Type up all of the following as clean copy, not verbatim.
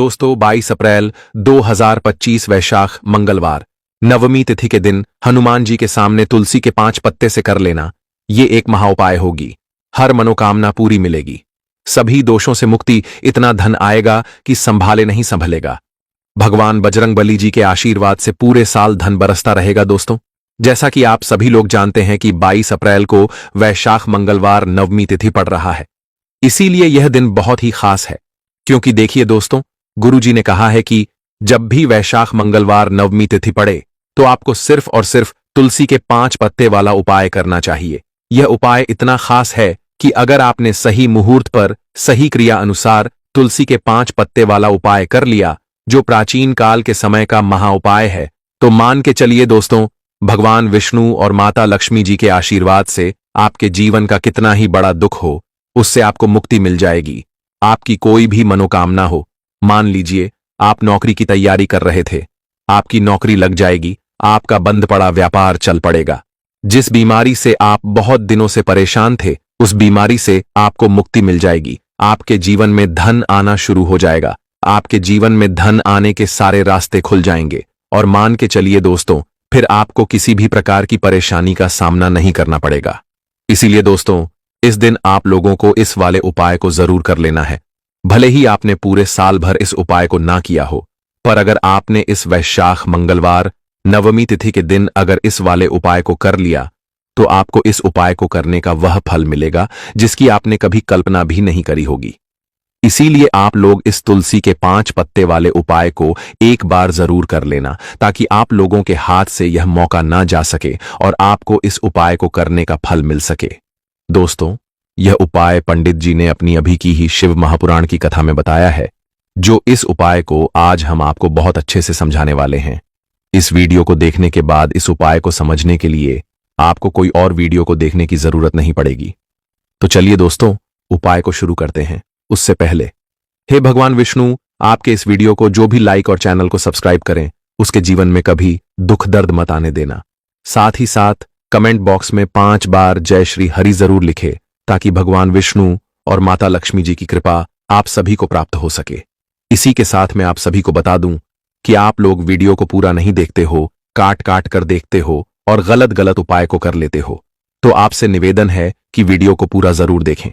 दोस्तों 22 अप्रैल 2025 वैशाख मंगलवार नवमी तिथि के दिन हनुमान जी के सामने तुलसी के 5 पत्ते से कर लेना ये एक महाउपाय होगी। हर मनोकामना पूरी मिलेगी, सभी दोषों से मुक्ति, इतना धन आएगा कि संभाले नहीं संभलेगा। भगवान बजरंगबली जी के आशीर्वाद से पूरे साल धन बरसता रहेगा। दोस्तों, जैसा कि आप सभी लोग जानते हैं कि 22 अप्रैल को वैशाख मंगलवार नवमी तिथि पड़ रहा है, इसीलिए यह दिन बहुत ही खास है। क्योंकि देखिए दोस्तों, गुरुजी ने कहा है कि जब भी वैशाख मंगलवार नवमी तिथि पड़े तो आपको सिर्फ और सिर्फ तुलसी के 5 पत्ते वाला उपाय करना चाहिए। यह उपाय इतना खास है कि अगर आपने सही मुहूर्त पर सही क्रिया अनुसार तुलसी के 5 पत्ते वाला उपाय कर लिया, जो प्राचीन काल के समय का महाउपाय है, तो मान के चलिए दोस्तों, भगवान विष्णु और माता लक्ष्मी जी के आशीर्वाद से आपके जीवन का कितना ही बड़ा दुख हो, उससे आपको मुक्ति मिल जाएगी। आपकी कोई भी मनोकामना हो, मान लीजिए आप नौकरी की तैयारी कर रहे थे, आपकी नौकरी लग जाएगी, आपका बंद पड़ा व्यापार चल पड़ेगा। जिस बीमारी से आप बहुत दिनों से परेशान थे, उस बीमारी से आपको मुक्ति मिल जाएगी। आपके जीवन में धन आना शुरू हो जाएगा, आपके जीवन में धन आने के सारे रास्ते खुल जाएंगे। और मान के चलिए दोस्तों, फिर आपको किसी भी प्रकार की परेशानी का सामना नहीं करना पड़ेगा। इसीलिए दोस्तों, इस दिन आप लोगों को इस वाले उपाय को जरूर कर लेना है। भले ही आपने पूरे साल भर इस उपाय को ना किया हो, पर अगर आपने इस वैशाख मंगलवार नवमी तिथि के दिन अगर इस वाले उपाय को कर लिया, तो आपको इस उपाय को करने का वह फल मिलेगा जिसकी आपने कभी कल्पना भी नहीं करी होगी। इसीलिए आप लोग इस तुलसी के 5 पत्ते वाले उपाय को एक बार जरूर कर लेना, ताकि आप लोगों के हाथ से यह मौका ना जा सके और आपको इस उपाय को करने का फल मिल सके। दोस्तों, यह उपाय पंडित जी ने अपनी अभी की ही शिव महापुराण की कथा में बताया है, जो इस उपाय को आज हम आपको बहुत अच्छे से समझाने वाले हैं। इस वीडियो को देखने के बाद इस उपाय को समझने के लिए आपको कोई और वीडियो को देखने की जरूरत नहीं पड़ेगी। तो चलिए दोस्तों, उपाय को शुरू करते हैं। उससे पहले, हे भगवान विष्णु, आपके इस वीडियो को जो भी लाइक और चैनल को सब्सक्राइब करें, उसके जीवन में कभी दुख दर्द मत आने देना। साथ ही साथ कमेंट बॉक्स में 5 बार जय श्री हरि जरूर लिखे, ताकि भगवान विष्णु और माता लक्ष्मी जी की कृपा आप सभी को प्राप्त हो सके। इसी के साथ मैं आप सभी को बता दूं कि आप लोग वीडियो को पूरा नहीं देखते हो, काट काट कर देखते हो और गलत गलत उपाय को कर लेते हो, तो आपसे निवेदन है कि वीडियो को पूरा जरूर देखें।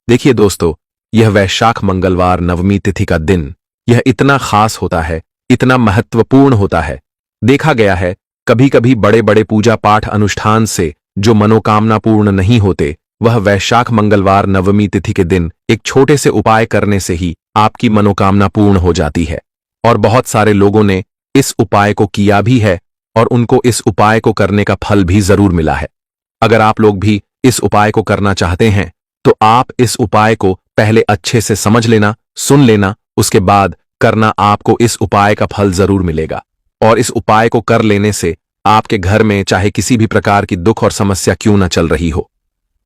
देखिए दोस्तों, यह वैशाख मंगलवार नवमी तिथि का दिन, यह इतना खास होता है, इतना महत्वपूर्ण होता है। देखा गया है कभी कभी बड़े बड़े पूजा पाठ अनुष्ठान से जो मनोकामना पूर्ण नहीं होते, वह वैशाख मंगलवार नवमी तिथि के दिन एक छोटे से उपाय करने से ही आपकी मनोकामना पूर्ण हो जाती है। और बहुत सारे लोगों ने इस उपाय को किया भी है और उनको इस उपाय को करने का फल भी जरूर मिला है। अगर आप लोग भी इस उपाय को करना चाहते हैं, तो आप इस उपाय को पहले अच्छे से समझ लेना, सुन लेना, उसके बाद करना, आपको इस उपाय का फल जरूर मिलेगा। और इस उपाय को कर लेने से आपके घर में चाहे किसी भी प्रकार की दुख और समस्या क्यों न चल रही हो,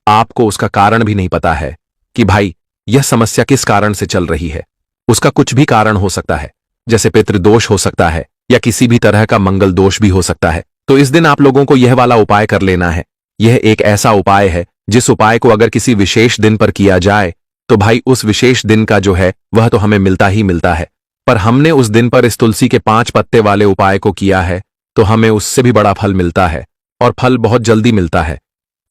आपको उसका कारण भी नहीं पता है कि भाई यह समस्या किस कारण से चल रही है। उसका कुछ भी कारण हो सकता है, जैसे पितृदोष हो सकता है या किसी भी तरह का मंगल दोष भी हो सकता है। तो इस दिन आप लोगों को यह वाला उपाय कर लेना है। यह एक ऐसा उपाय है जिस उपाय को अगर किसी विशेष दिन पर किया जाए, तो भाई उस विशेष दिन का जो है वह तो हमें मिलता ही मिलता है। पर हमने उस दिन पर इस तुलसी के 5 पत्ते वाले उपाय को किया है, तो हमें उससे भी बड़ा फल मिलता है, और फल बहुत जल्दी मिलता है,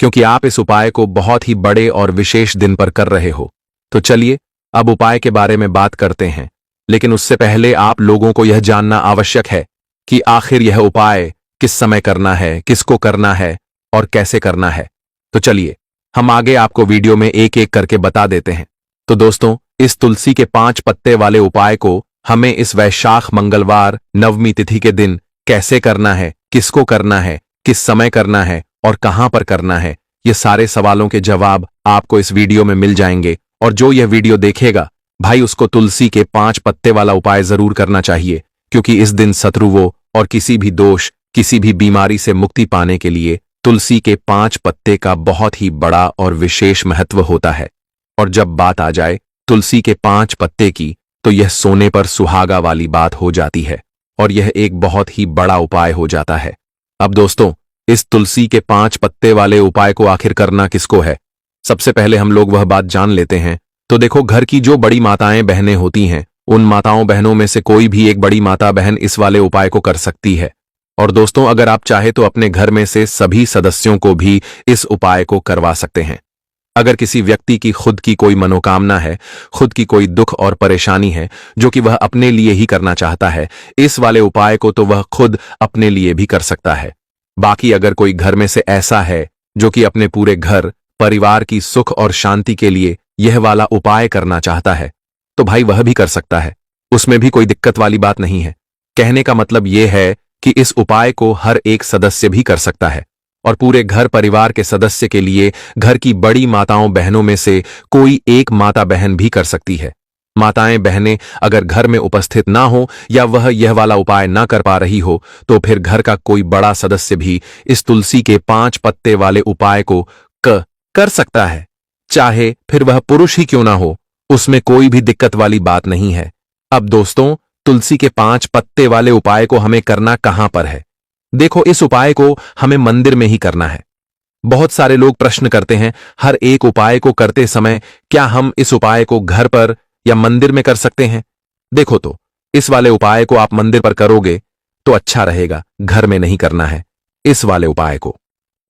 क्योंकि आप इस उपाय को बहुत ही बड़े और विशेष दिन पर कर रहे हो। तो चलिए अब उपाय के बारे में बात करते हैं, लेकिन उससे पहले आप लोगों को यह जानना आवश्यक है कि आखिर यह उपाय किस समय करना है, किसको करना है और कैसे करना है। तो चलिए हम आगे आपको वीडियो में एक एक करके बता देते हैं। तो दोस्तों, इस तुलसी के 5 पत्ते वाले उपाय को हमें इस वैशाख मंगलवार नवमी तिथि के दिन कैसे करना है, किसको करना है, किस समय करना है और कहां पर करना है, ये सारे सवालों के जवाब आपको इस वीडियो में मिल जाएंगे। और जो यह वीडियो देखेगा भाई, उसको तुलसी के 5 पत्ते वाला उपाय जरूर करना चाहिए, क्योंकि इस दिन शत्रुओं और किसी भी दोष, किसी भी बीमारी से मुक्ति पाने के लिए तुलसी के 5 पत्ते का बहुत ही बड़ा और विशेष महत्व होता है। और जब बात आ जाए तुलसी के 5 पत्ते की, तो यह सोने पर सुहागा वाली बात हो जाती है और यह एक बहुत ही बड़ा उपाय हो जाता है। अब दोस्तों, इस तुलसी के 5 पत्ते वाले उपाय को आखिर करना किसको है, सबसे पहले हम लोग वह बात जान लेते हैं। तो देखो, घर की जो बड़ी माताएं बहनें होती हैं, उन माताओं बहनों में से कोई भी एक बड़ी माता बहन इस वाले उपाय को कर सकती है। और दोस्तों, अगर आप चाहे तो अपने घर में से सभी सदस्यों को भी इस उपाय को करवा सकते हैं। अगर किसी व्यक्ति की खुद की कोई मनोकामना है, खुद की कोई दुख और परेशानी है जो कि वह अपने लिए ही करना चाहता है, इस वाले उपाय को तो वह खुद अपने लिए भी कर सकता है। बाकी अगर कोई घर में से ऐसा है जो कि अपने पूरे घर परिवार की सुख और शांति के लिए यह वाला उपाय करना चाहता है, तो भाई वह भी कर सकता है। उसमें भी कोई दिक्कत वाली बात नहीं है। कहने का मतलब यह है कि इस उपाय को हर एक सदस्य भी कर सकता है और पूरे घर परिवार के सदस्य के लिए घर की बड़ी माताओं बहनों में से कोई एक माता बहन भी कर सकती है। माताएं बहनें अगर घर में उपस्थित ना हो या वह यह वाला उपाय ना कर पा रही हो, तो फिर घर का कोई बड़ा सदस्य भी इस तुलसी के 5 पत्ते वाले उपाय को कर सकता है। चाहे फिर वह पुरुष ही क्यों ना हो, उसमें कोई भी दिक्कत वाली बात नहीं है। अब दोस्तों, तुलसी के 5 पत्ते वाले उपाय को हमें करना कहां पर है? देखो, इस उपाय को हमें मंदिर में ही करना है। बहुत सारे लोग प्रश्न करते हैं, हर एक उपाय को करते समय क्या हम इस उपाय को घर पर या मंदिर में कर सकते हैं? देखो तो, इस वाले उपाय को आप मंदिर पर करोगे तो अच्छा रहेगा, घर में नहीं करना है इस वाले उपाय को।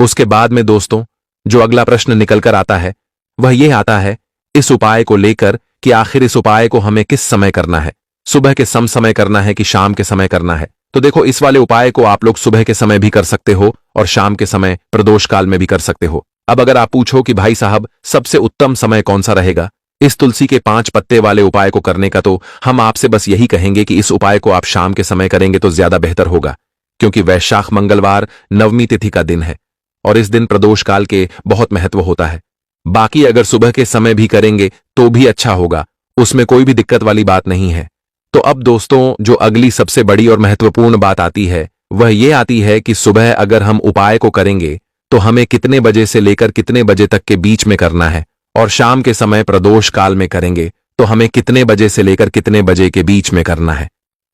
उसके बाद में दोस्तों, जो अगला प्रश्न निकलकर आता है वह यह आता है इस उपाय को लेकर कि आखिर इस उपाय को हमें किस समय करना है, सुबह के समय करना है कि शाम के समय करना है? तो देखो, इस वाले उपाय को आप लोग सुबह के समय भी कर सकते हो और शाम के समय प्रदोष काल में भी कर सकते हो। अब अगर आप पूछो कि भाई साहब सबसे उत्तम समय कौन सा रहेगा इस तुलसी के 5 पत्ते वाले उपाय को करने का, तो हम आपसे बस यही कहेंगे कि इस उपाय को आप शाम के समय करेंगे तो ज्यादा बेहतर होगा, क्योंकि वैशाख मंगलवार नवमी तिथि का दिन है और इस दिन प्रदोष काल के बहुत महत्व होता है। बाकी अगर सुबह के समय भी करेंगे तो भी अच्छा होगा, उसमें कोई भी दिक्कत वाली बात नहीं है। तो अब दोस्तों, जो अगली सबसे बड़ी और महत्वपूर्ण बात आती है वह ये आती है कि सुबह अगर हम उपाय को करेंगे तो हमें कितने बजे से लेकर कितने बजे तक के बीच में करना है, और शाम के समय प्रदोष काल में करेंगे तो हमें कितने बजे से लेकर कितने बजे के बीच में करना है।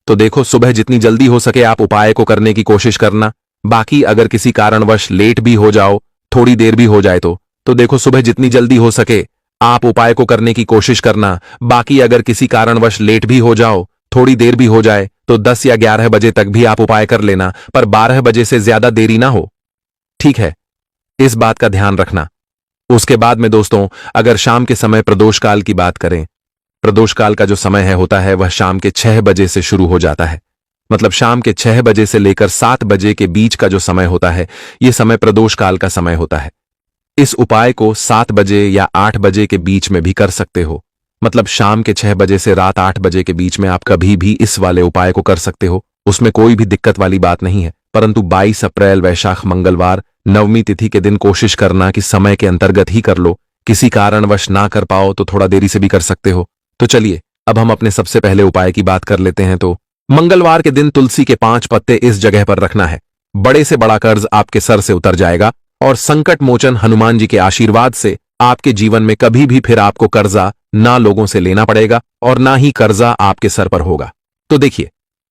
तो देखो, सुबह जितनी जल्दी हो सके आप उपाय को करने की कोशिश करना। बाकी अगर किसी कारणवश लेट भी हो जाओ, थोड़ी देर भी हो जाए तो देखो, सुबह जितनी जल्दी हो सके आप उपाय को करने की कोशिश करना। बाकी अगर किसी कारणवश लेट भी हो जाओ, थोड़ी देर भी हो जाए, तो 10 या 11 बजे तक भी आप उपाय कर लेना, पर 12 बजे से ज्यादा देरी ना हो, ठीक है? इस बात का ध्यान रखना। उसके बाद में दोस्तों, अगर शाम के समय प्रदोष काल की बात करें, प्रदोष काल का जो समय है होता है वह शाम के 6 बजे से शुरू हो जाता है। मतलब शाम के 6 बजे से लेकर 7 बजे के बीच का जो समय होता है, यह समय प्रदोष काल का समय होता है। इस उपाय को 7 बजे या 8 बजे के बीच में भी कर सकते हो। मतलब शाम के 6 बजे से रात 8 बजे के बीच में आप कभी भी इस वाले उपाय को कर सकते हो, उसमें कोई भी दिक्कत वाली बात नहीं है। परंतु 22 अप्रैल वैशाख मंगलवार नवमी तिथि के दिन कोशिश करना कि समय के अंतर्गत ही कर लो। किसी कारणवश ना कर पाओ तो थोड़ा देरी से भी कर सकते हो। तो चलिए, अब हम अपने सबसे पहले उपाय की बात कर लेते हैं। तो मंगलवार के दिन तुलसी के 5 पत्ते इस जगह पर रखना है। बड़े से बड़ा कर्ज आपके सर से उतर जाएगा और संकट मोचन हनुमान जी के आशीर्वाद से आपके जीवन में कभी भी फिर आपको कर्जा ना लोगों से लेना पड़ेगा और ना ही कर्जा आपके सर पर होगा। तो देखिए,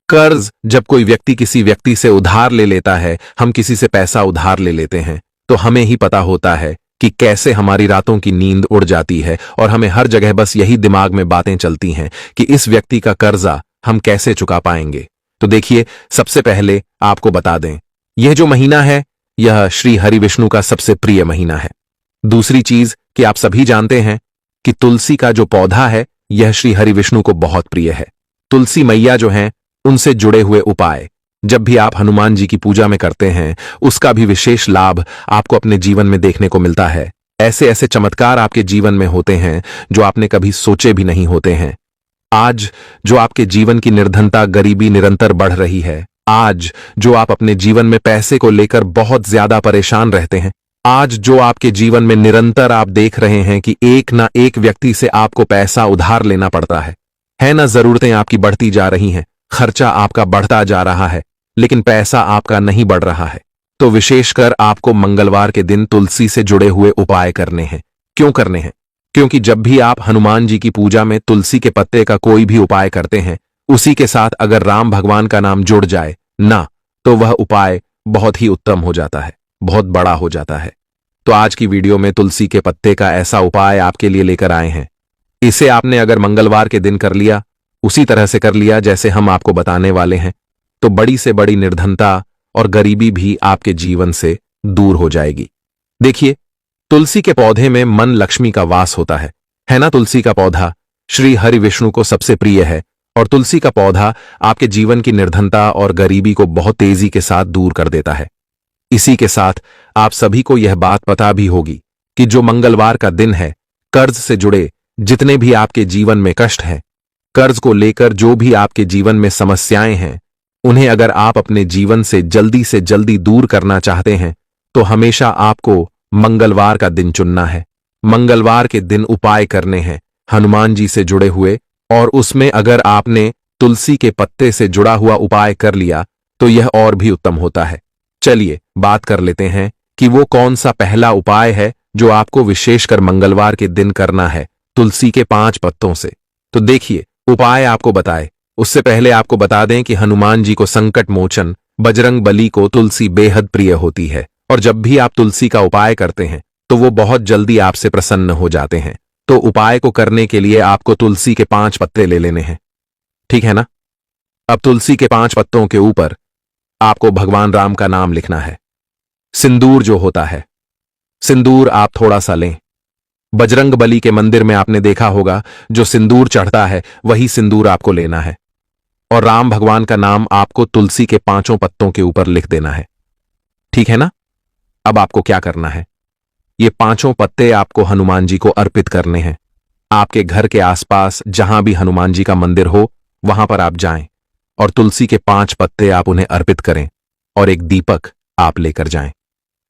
कर्ज जब कोई व्यक्ति किसी व्यक्ति से उधार ले लेता है, हम किसी से पैसा उधार ले लेते हैं, तो हमें ही पता होता है कि कैसे हमारी रातों की नींद उड़ जाती है और हमें हर जगह बस यही दिमाग में बातें चलती हैं कि इस व्यक्ति का कर्जा हम कैसे चुका पाएंगे। तो देखिए, सबसे पहले आपको बता दें, यह जो महीना है यह श्री हरि विष्णु का सबसे प्रिय महीना है। दूसरी चीज कि आप सभी जानते हैं कि तुलसी का जो पौधा है यह श्री हरि विष्णु को बहुत प्रिय है। तुलसी मैया जो हैं, उनसे जुड़े हुए उपाय जब भी आप हनुमान जी की पूजा में करते हैं, उसका भी विशेष लाभ आपको अपने जीवन में देखने को मिलता है। ऐसे ऐसे चमत्कार आपके जीवन में होते हैं जो आपने कभी सोचे भी नहीं होते हैं। आज जो आपके जीवन की निर्धनता गरीबी निरंतर बढ़ रही है, आज जो आप अपने जीवन में पैसे को लेकर बहुत ज्यादा परेशान रहते हैं, आज जो आपके जीवन में निरंतर आप देख रहे हैं कि एक ना एक व्यक्ति से आपको पैसा उधार लेना पड़ता है ना, जरूरतें आपकी बढ़ती जा रही हैं, खर्चा आपका बढ़ता जा रहा है, लेकिन पैसा आपका नहीं बढ़ रहा है, तो विशेषकर आपको मंगलवार के दिन तुलसी से जुड़े हुए उपाय करने हैं। क्यों करने हैं? क्योंकि जब भी आप हनुमान जी की पूजा में तुलसी के पत्ते का कोई भी उपाय करते हैं, उसी के साथ अगर राम भगवान का नाम जुड़ जाए ना, तो वह उपाय बहुत ही उत्तम हो जाता है, बहुत बड़ा हो जाता है। तो आज की वीडियो में तुलसी के पत्ते का ऐसा उपाय आपके लिए लेकर आए हैं। इसे आपने अगर मंगलवार के दिन कर लिया, उसी तरह से कर लिया जैसे हम आपको बताने वाले हैं, तो बड़ी से बड़ी निर्धनता और गरीबी भी आपके जीवन से दूर हो जाएगी। देखिए, तुलसी के पौधे में मन लक्ष्मी का वास होता है ना। तुलसी का पौधा श्री हरि विष्णु को सबसे प्रिय है और तुलसी का पौधा आपके जीवन की निर्धनता और गरीबी को बहुत तेजी के साथ दूर कर देता है। इसी के साथ आप सभी को यह बात पता भी होगी कि जो मंगलवार का दिन है, कर्ज से जुड़े जितने भी आपके जीवन में कष्ट हैं, कर्ज को लेकर जो भी आपके जीवन में समस्याएं हैं, उन्हें अगर आप अपने जीवन से जल्दी दूर करना चाहते हैं तो हमेशा आपको मंगलवार का दिन चुनना है। मंगलवार के दिन उपाय करने हैं हनुमान जी से जुड़े हुए, और उसमें अगर आपने तुलसी के पत्ते से जुड़ा हुआ उपाय कर लिया तो यह और भी उत्तम होता है। चलिए बात कर लेते हैं कि वो कौन सा पहला उपाय है जो आपको विशेषकर मंगलवार के दिन करना है तुलसी के 5 पत्तों से। तो देखिए, उपाय आपको बताए उससे पहले आपको बता दें कि हनुमान जी को संकट मोचन बजरंग बली को तुलसी बेहद प्रिय होती है, और जब भी आप तुलसी का उपाय करते हैं तो वो बहुत जल्दी आपसे प्रसन्न हो जाते हैं। तो उपाय को करने के लिए आपको तुलसी के 5 पत्ते ले लेने हैं, ठीक है ना। अब तुलसी के 5 पत्तों के ऊपर आपको भगवान राम का नाम लिखना है। सिंदूर जो होता है, सिंदूर आप थोड़ा सा लें। बजरंग बली के मंदिर में आपने देखा होगा जो सिंदूर चढ़ता है वही सिंदूर आपको लेना है, और राम भगवान का नाम आपको तुलसी के 5 पत्तों के ऊपर लिख देना है, ठीक है ना। अब आपको क्या करना है, ये 5 पत्ते आपको हनुमान जी को अर्पित करने हैं। आपके घर के आसपास जहां भी हनुमान जी का मंदिर हो वहां पर आप जाएं और तुलसी के 5 पत्ते आप उन्हें अर्पित करें, और एक दीपक आप लेकर जाएं,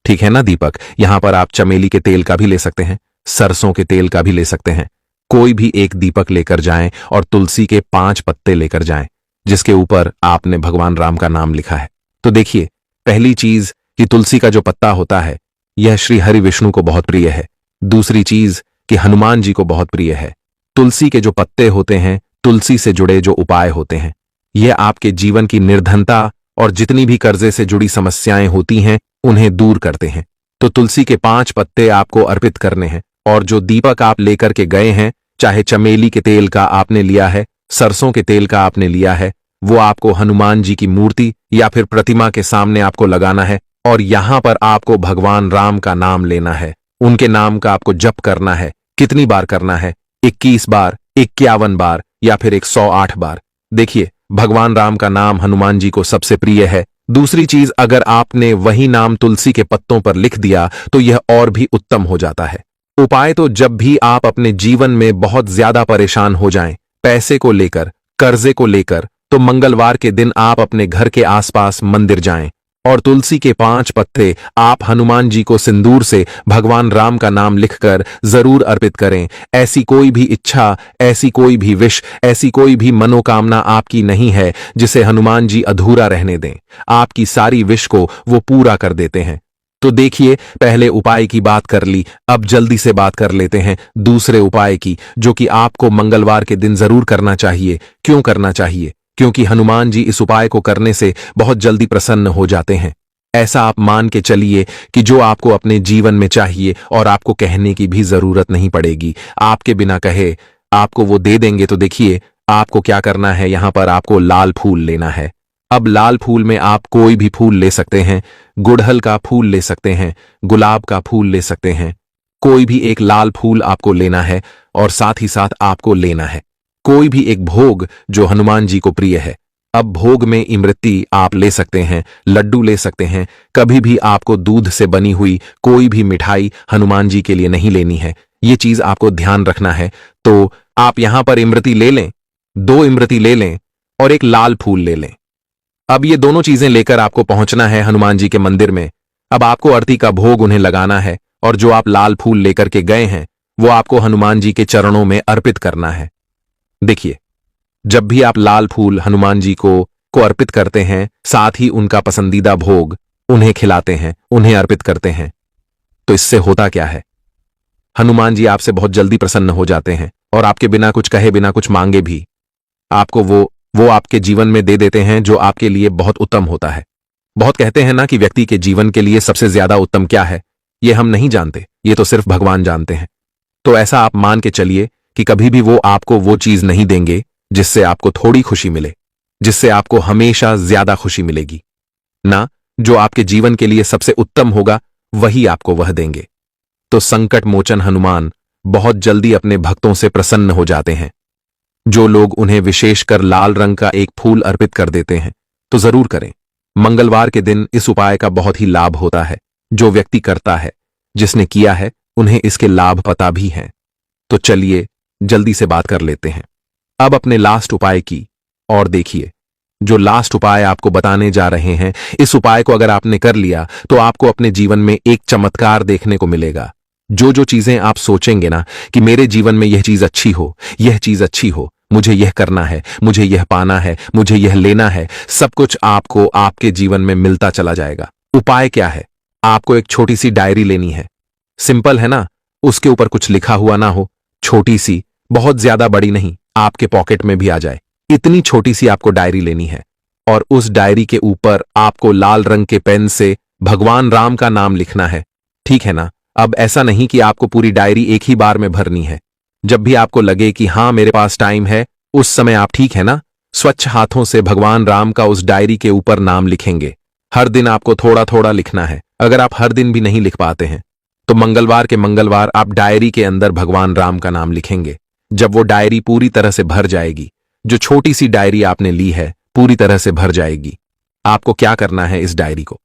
ठीक है ना। दीपक यहां पर आप चमेली के तेल का भी ले सकते हैं, सरसों के तेल का भी ले सकते हैं। कोई भी एक दीपक लेकर जाएं और तुलसी के 5 पत्ते लेकर जाएं जिसके ऊपर आपने भगवान राम का नाम लिखा है। तो देखिए, पहली चीज कि तुलसी का जो पत्ता होता है यह श्री हरि विष्णु को बहुत प्रिय है। दूसरी चीज कि हनुमान जी को बहुत प्रिय है। तुलसी के जो पत्ते होते हैं, तुलसी से जुड़े जो उपाय होते हैं, यह आपके जीवन की निर्धनता और जितनी भी कर्जे से जुड़ी समस्याएं होती हैं उन्हें दूर करते हैं। तो तुलसी के 5 पत्ते आपको अर्पित करने हैं, और जो दीपक आप लेकर के गए हैं, चाहे चमेली के तेल का आपने लिया है, सरसों के तेल का आपने लिया है, वो आपको हनुमान जी की मूर्ति या फिर प्रतिमा के सामने आपको लगाना है, और यहां पर आपको भगवान राम का नाम लेना है। उनके नाम का आपको जप करना है। कितनी बार करना है? 21 बार, 51 बार या फिर 108 बार। देखिए, भगवान राम का नाम हनुमान जी को सबसे प्रिय है। दूसरी चीज, अगर आपने वही नाम तुलसी के पत्तों पर लिख दिया तो यह और भी उत्तम हो जाता है। उपाय तो जब भी आप अपने जीवन में बहुत ज्यादा परेशान हो जाएं, पैसे को लेकर, कर्जे को लेकर, तो मंगलवार के दिन आप अपने घर के आसपास मंदिर जाएं और तुलसी के 5 पत्ते आप हनुमान जी को सिंदूर से भगवान राम का नाम लिखकर जरूर अर्पित करें। ऐसी कोई भी इच्छा, ऐसी कोई भी विश, ऐसी कोई भी मनोकामना आपकी नहीं है जिसे हनुमान जी अधूरा रहने दें। आपकी सारी विश को वो पूरा कर देते हैं। तो देखिए, पहले उपाय की बात कर ली, अब जल्दी से बात कर लेते हैं दूसरे उपाय की, जो कि आपको मंगलवार के दिन जरूर करना चाहिए। क्यों करना चाहिए? क्योंकि हनुमान जी इस उपाय को करने से बहुत जल्दी प्रसन्न हो जाते हैं। ऐसा आप मान के चलिए कि जो आपको अपने जीवन में चाहिए और आपको कहने की भी जरूरत नहीं पड़ेगी, आपके बिना कहे आपको वो दे देंगे। तो देखिए, आपको क्या करना है, यहां पर आपको लाल फूल लेना है। अब लाल फूल में आप कोई भी फूल ले सकते हैं, गुड़हल का फूल ले सकते हैं, गुलाब का फूल ले सकते हैं। कोई भी एक लाल फूल आपको लेना है, और साथ ही साथ आपको लेना है कोई भी एक भोग जो हनुमान जी को प्रिय है। अब भोग में इमरती आप ले सकते हैं, लड्डू ले सकते हैं। कभी भी आपको दूध से बनी हुई कोई भी मिठाई हनुमान जी के लिए नहीं लेनी है, ये चीज आपको ध्यान रखना है। तो आप यहां पर इमरती ले लें, 2 इमरती ले लें और एक लाल फूल ले लें। अब ये दोनों चीजें लेकर आपको पहुंचना है हनुमान जी के मंदिर में। अब आपको आरती का भोग उन्हें लगाना है, और जो आप लाल फूल लेकर के गए हैं वो आपको हनुमान जी के चरणों में अर्पित करना है। देखिए, जब भी आप लाल फूल हनुमान जी को अर्पित करते हैं, साथ ही उनका पसंदीदा भोग उन्हें खिलाते हैं, उन्हें अर्पित करते हैं, तो इससे होता क्या है, हनुमान जी आपसे बहुत जल्दी प्रसन्न हो जाते हैं, और आपके बिना कुछ कहे, बिना कुछ मांगे भी आपको वो आपके जीवन में दे देते हैं, जो आपके लिए बहुत उत्तम होता है। बहुत कहते हैं ना कि व्यक्ति के जीवन के लिए सबसे ज्यादा उत्तम क्या है, ये हम नहीं जानते, ये तो सिर्फ भगवान जानते हैं। तो ऐसा आप मान के चलिए कि कभी भी वो आपको वो चीज नहीं देंगे जिससे आपको थोड़ी खुशी मिले, जिससे आपको हमेशा ज्यादा खुशी मिलेगी ना। जो आपके जीवन के लिए सबसे उत्तम होगा वही आपको वह देंगे। तो संकट मोचन हनुमान बहुत जल्दी अपने भक्तों से प्रसन्न हो जाते हैं। जो लोग उन्हें विशेषकर लाल रंग का एक फूल अर्पित कर देते हैं तो जरूर करें। मंगलवार के दिन इस उपाय का बहुत ही लाभ होता है। जो व्यक्ति करता है, जिसने किया है, उन्हें इसके लाभ पता भी हैं। तो चलिए जल्दी से बात कर लेते हैं अब अपने लास्ट उपाय की। और देखिए, जो लास्ट उपाय आपको बताने जा रहे हैं, इस उपाय को अगर आपने कर लिया तो आपको अपने जीवन में एक चमत्कार देखने को मिलेगा। जो जो चीजें आप सोचेंगे ना कि मेरे जीवन में यह चीज अच्छी हो, यह चीज अच्छी हो, मुझे यह करना है, मुझे यह पाना है, मुझे यह लेना है, सब कुछ आपको आपके जीवन में मिलता चला जाएगा। उपाय क्या है? आपको एक छोटी सी डायरी लेनी है। सिंपल है ना? उसके ऊपर कुछ लिखा हुआ ना हो, छोटी सी, बहुत ज्यादा बड़ी नहीं, आपके पॉकेट में भी आ जाए, इतनी छोटी सी आपको डायरी लेनी है। और उस डायरी के ऊपर आपको लाल रंग के पेन से भगवान राम का नाम लिखना है। ठीक है ना? अब ऐसा नहीं कि आपको पूरी डायरी एक ही बार में भरनी है। जब भी आपको लगे कि हां मेरे पास टाइम है, उस समय आप, ठीक है ना, स्वच्छ हाथों से भगवान राम का उस डायरी के ऊपर नाम लिखेंगे। हर दिन आपको थोड़ा थोड़ा लिखना है। अगर आप हर दिन भी नहीं लिख पाते हैं तो मंगलवार के मंगलवार आप डायरी के अंदर भगवान राम का नाम लिखेंगे। जब वो डायरी पूरी तरह से भर जाएगी, जो छोटी सी डायरी आपने ली है पूरी तरह से भर जाएगी, आपको क्या करना है, इस डायरी को